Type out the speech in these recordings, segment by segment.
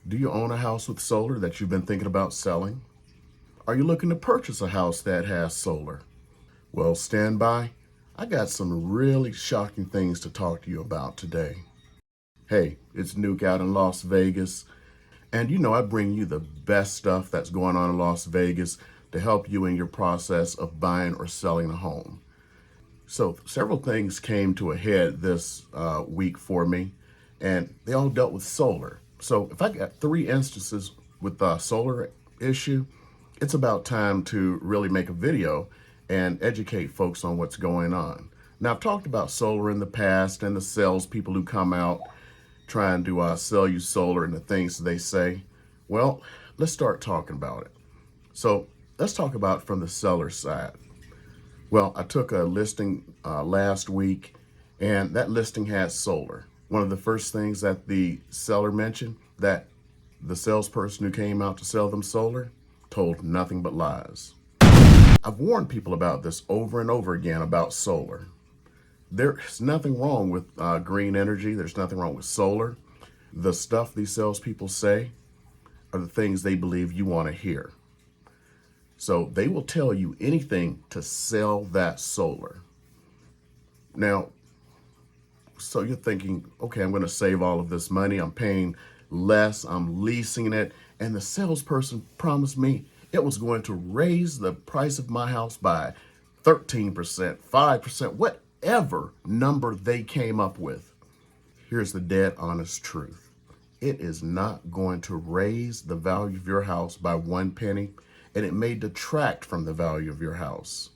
Do you own a house with solar that you've been thinking about selling? Are you looking to purchase a house that has solar? Well, stand by. I got some really shocking things to talk to you about today. Hey, it's Nuke out in Las Vegas, and I bring you the best stuff that's going on in Las Vegas to help you in your process of buying or selling a home. So several things came to a head this week for me, and they all dealt with solar. So if I got three instances with the solar issue, it's about time to really make a video and educate folks on what's going on. Now, I've talked about solar in the past and the salespeople who come out trying to sell you solar and the things they say. Well, let's start talking about it. So let's talk about from the seller side. Well, I took a listing last week, and that listing had solar. One of the first things that the seller mentioned, that the salesperson who came out to sell them solar told nothing but lies. I've warned people about this over and over again about solar. There's nothing wrong with green energy. There's nothing wrong with solar. The stuff these salespeople say are the things they believe you want to hear. So they will tell you anything to sell that solar. Now, so you're thinking, okay, I'm going to save all of this money. I'm paying less. I'm leasing it. And the salesperson promised me it was going to raise the price of my house by 13%, 5%, whatever number they came up with. Here's the dead honest truth. It is not going to raise the value of your house by 1 penny, and it may detract from the value of your house.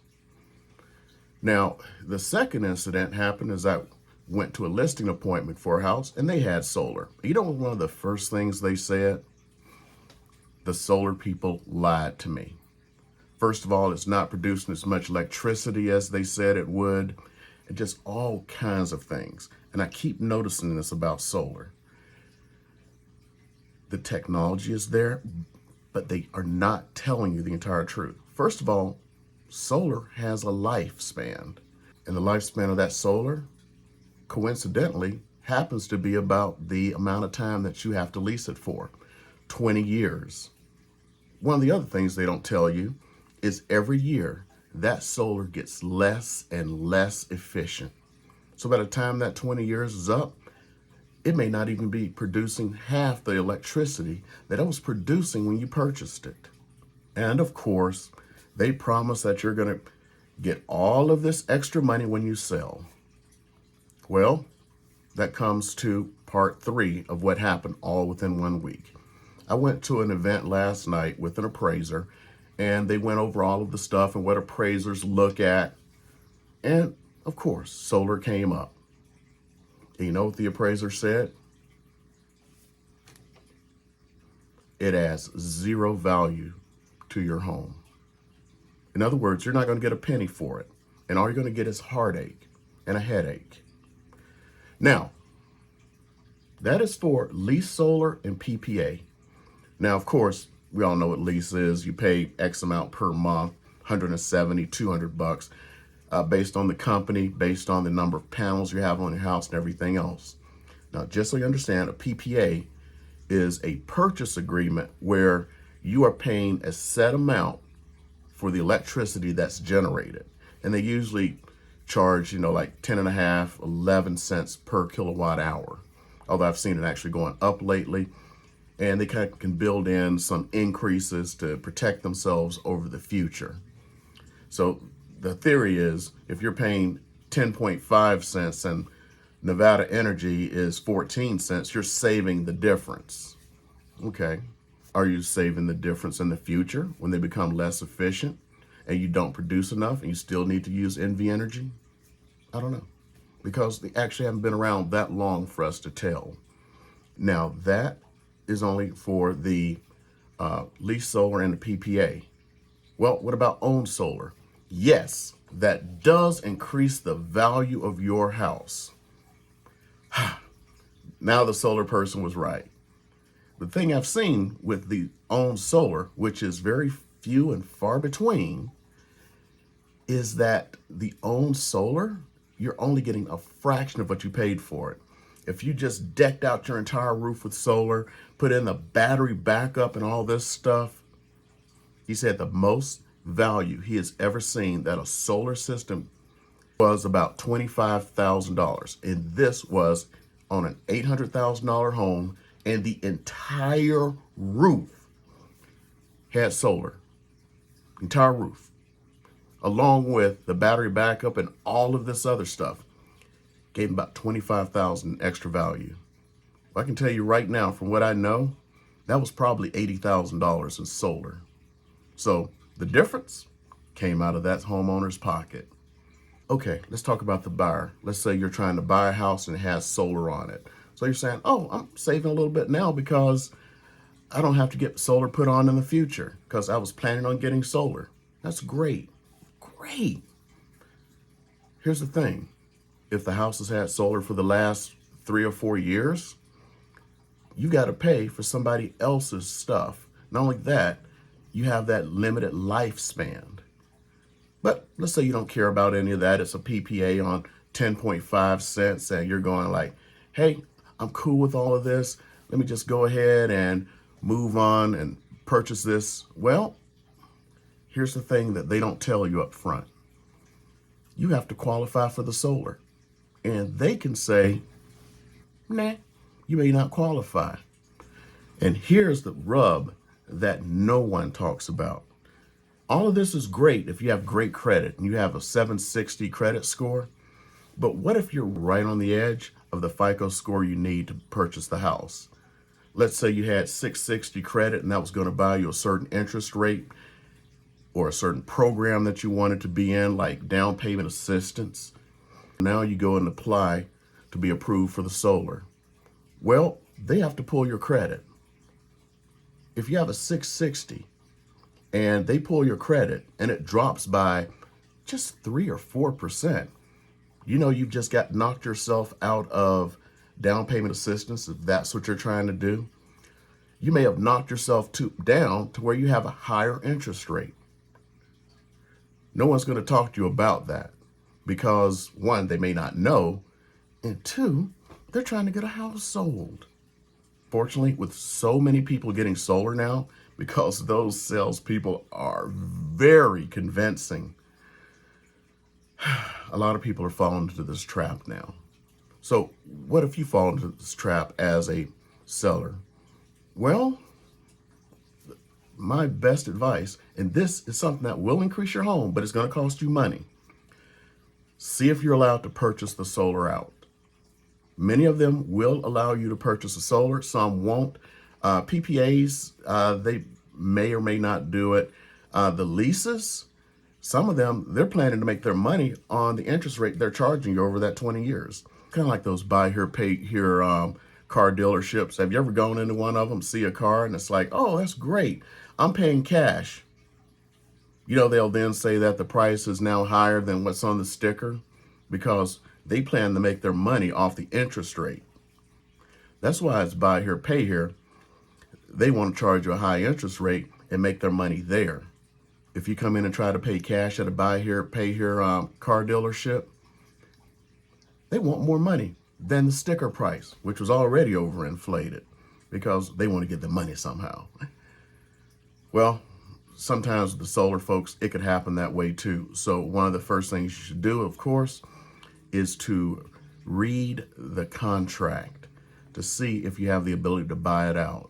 Now, the second incident happened as I went to a listing appointment for a house, and they had solar. You know, one of the first things they said? The solar people lied to me. First of all, it's not producing as much electricity as they said it would, and just all kinds of things. And I keep noticing this about solar. The technology is there, but they are not telling you the entire truth. First of all, solar has a lifespan, and the lifespan of that solar, coincidentally, happens to be about the amount of time that you have to lease it for, 20 years. One of the other things they don't tell you is every year that solar gets less and less efficient. So by the time that 20 years is up, it may not even be producing half the electricity that it was producing when you purchased it. And of course, they promise that you're going to get all of this extra money when you sell. Well, that comes to part 3 of what happened all within 1 week. I went to an event last night with an appraiser, and they went over all of the stuff and what appraisers look at. And of course, solar came up. And you know what the appraiser said? It adds 0 value to your home. In other words, you're not going to get a penny for it. And all you're going to get is heartache and a headache. Now, that is for lease solar and PPA. Now, of course, we all know what lease is. You pay X amount per month, $170, $200, based on the company, based on the number of panels you have on your house and everything else. Now, just so you understand, a PPA is a purchase agreement where you are paying a set amount for the electricity that's generated. And they usually charge, like 10.5, 11 cents per kilowatt hour. Although I've seen it actually going up lately. And they kind of can build in some increases to protect themselves over the future. So the theory is if you're paying 10.5 cents and Nevada Energy is 14 cents, you're saving the difference. Okay. Are you saving the difference in the future when they become less efficient and you don't produce enough and you still need to use NV energy? I don't know, because they actually haven't been around that long for us to tell. Now, that is only for the lease solar and the PPA. Well, what about owned solar? Yes, that does increase the value of your house. Now the solar person was right. The thing I've seen with the owned solar, which is very few and far between, is that the owned solar, you're only getting a fraction of what you paid for it. If you just decked out your entire roof with solar, put in the battery backup and all this stuff, he said the most value he has ever seen that a solar system was about $25,000. And this was on an $800,000 home, and the entire roof had solar. Entire roof, along with the battery backup and all of this other stuff, gave him about $25,000 extra value. I can tell you right now, from what I know, that was probably $80,000 in solar. So the difference came out of that homeowner's pocket. Okay, let's talk about the buyer. Let's say you're trying to buy a house and it has solar on it. So you're saying, oh, I'm saving a little bit now because I don't have to get solar put on in the future because I was planning on getting solar. That's great. Great. Here's the thing. If the house has had solar for the last 3 or 4 years, you got to pay for somebody else's stuff. Not only that, you have that limited lifespan. But let's say you don't care about any of that. It's a PPA on 10.5 cents and you're going like, hey, I'm cool with all of this. Let me just go ahead and move on and purchase this. Well, here's the thing that they don't tell you up front. You have to qualify for the solar. And they can say, nah, you may not qualify. And here's the rub that no one talks about. All of this is great if you have great credit and you have a 760 credit score. But what if you're right on the edge of the FICO score you need to purchase the house? Let's say you had 660 credit and that was going to buy you a certain interest rate or a certain program that you wanted to be in, like down payment assistance. Now you go and apply to be approved for the solar. Well, they have to pull your credit. If you have a 660 and they pull your credit and it drops by just 3 or 4%, you know you've just got knocked yourself out of down payment assistance if that's what you're trying to do. You may have knocked yourself down to where you have a higher interest rate. No one's going to talk to you about that because, one, they may not know, and two, they're trying to get a house sold. Fortunately, with so many people getting solar now, because those salespeople are very convincing, a lot of people are falling into this trap now. So what if you fall into this trap as a seller? Well, my best advice, and this is something that will increase your home, but it's going to cost you money. See if you're allowed to purchase the solar out. Many of them will allow you to purchase a solar, some won't. PPAs, they may or may not do it. The leases, some of them, they're planning to make their money on the interest rate they're charging you over that 20 years. Kind of like those buy here, pay here car dealerships. Have you ever gone into one of them, see a car, and it's like, oh, that's great. I'm paying cash. You know, they'll then say that the price is now higher than what's on the sticker because they plan to make their money off the interest rate. That's why it's buy here, pay here. They want to charge you a high interest rate and make their money there. If you come in and try to pay cash at a buy here, pay here car dealership, they want more money than the sticker price, which was already overinflated because they want to get the money somehow. Well, sometimes with the solar folks, it could happen that way too. So one of the first things you should do, of course, is to read the contract to see if you have the ability to buy it out.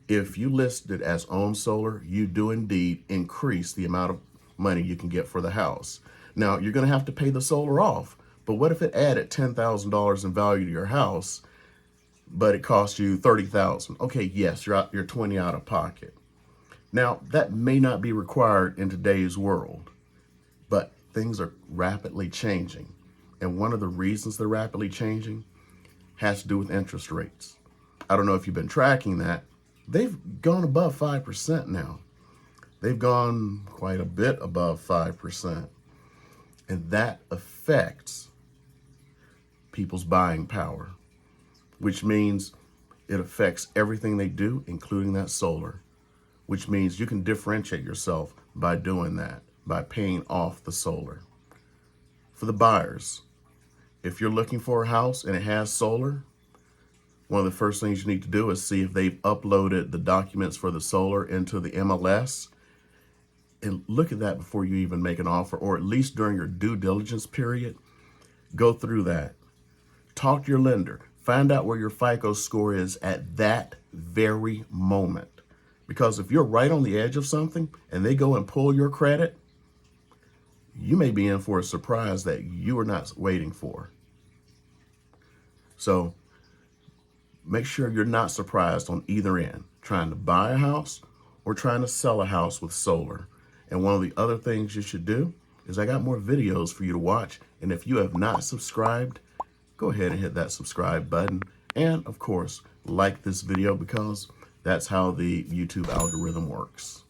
If you list it as own solar, you do indeed increase the amount of money you can get for the house. Now, you're going to have to pay the solar off, but what if it added $10,000 in value to your house, but it cost you $30,000? Okay, yes, you're 20 out of pocket. Now, that may not be required in today's world, but things are rapidly changing. And one of the reasons they're rapidly changing has to do with interest rates. I don't know if you've been tracking that. They've gone above 5% now. They've gone quite a bit above 5%. And that affects people's buying power, which means it affects everything they do, including that solar, which means you can differentiate yourself by doing that, by paying off the solar. For the buyers, If you're looking for a house and it has solar, one of the first things you need to do is see if they've uploaded the documents for the solar into the MLS, and look at that before you even make an offer, or at least during your due diligence period. Go through that. Talk to your lender. Find out where your FICO score is at that very moment. Because if you're right on the edge of something and they go and pull your credit, you may be in for a surprise that you are not waiting for. So make sure you're not surprised on either end, trying to buy a house or trying to sell a house with solar. And one of the other things you should do is I got more videos for you to watch. And if you have not subscribed, go ahead and hit that subscribe button. And of course, like this video, because that's how the YouTube algorithm works.